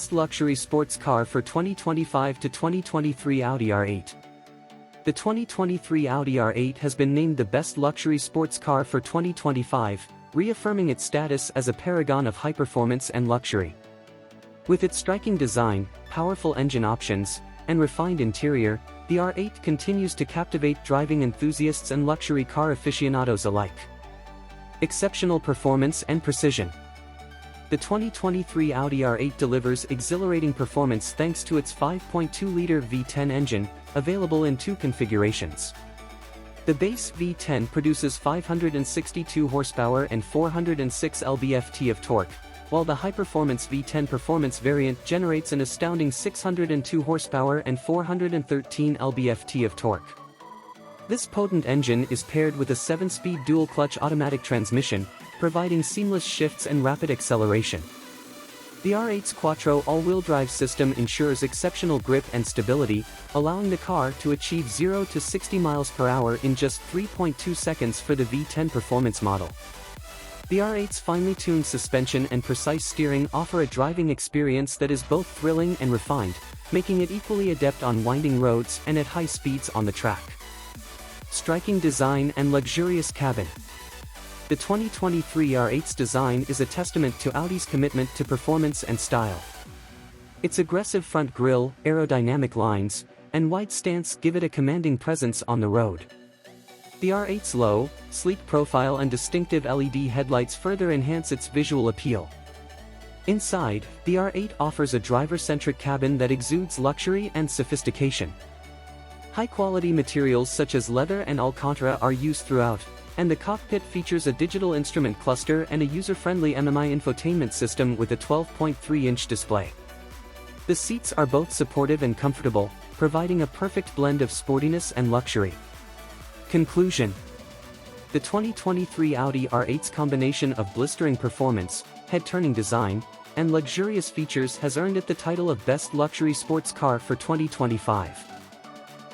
best luxury sports car for 2025 to 2023 Audi R8. The 2023 Audi R8 has been named the best luxury sports car for 2025, reaffirming its status as a paragon of high performance and luxury. With its striking design, powerful engine options, and refined interior, the R8 continues to captivate driving enthusiasts and luxury car aficionados alike. Exceptional performance and precision. The 2023 Audi R8 delivers exhilarating performance thanks to its 5.2-liter V10 engine, available in two configurations. The base V10 produces 562 horsepower and 406 lb-ft of torque, while the high-performance V10 Performance variant generates an astounding 602 horsepower and 413 lb-ft of torque. This potent engine is paired with a 7-speed dual-clutch automatic transmission, providing seamless shifts and rapid acceleration. The R8's Quattro all-wheel drive system ensures exceptional grip and stability, allowing the car to achieve 0 to 60 miles per hour in just 3.2 seconds for the V10 Performance model. The R8's finely tuned suspension and precise steering offer a driving experience that is both thrilling and refined, making it equally adept on winding roads and at high speeds on the track. Striking design and luxurious cabin. The 2023 R8's design is a testament to Audi's commitment to performance and style. Its aggressive front grille, aerodynamic lines, and wide stance give it a commanding presence on the road. The R8's low, sleek profile and distinctive LED headlights further enhance its visual appeal. Inside, the R8 offers a driver-centric cabin that exudes luxury and sophistication. High-quality materials such as leather and Alcantara are used throughout, and the cockpit features a digital instrument cluster and a user-friendly MMI infotainment system with a 12.3-inch display. The seats are both supportive and comfortable, providing a perfect blend of sportiness and luxury. Conclusion. The 2023 Audi R8's combination of blistering performance, head-turning design, and luxurious features has earned it the title of Best Luxury Sports Car for 2025.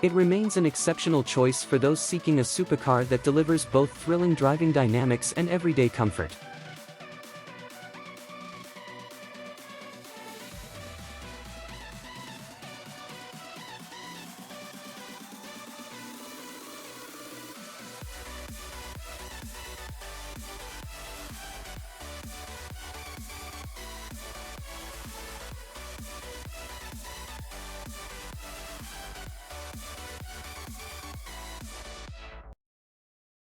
It remains an exceptional choice for those seeking a supercar that delivers both thrilling driving dynamics and everyday comfort.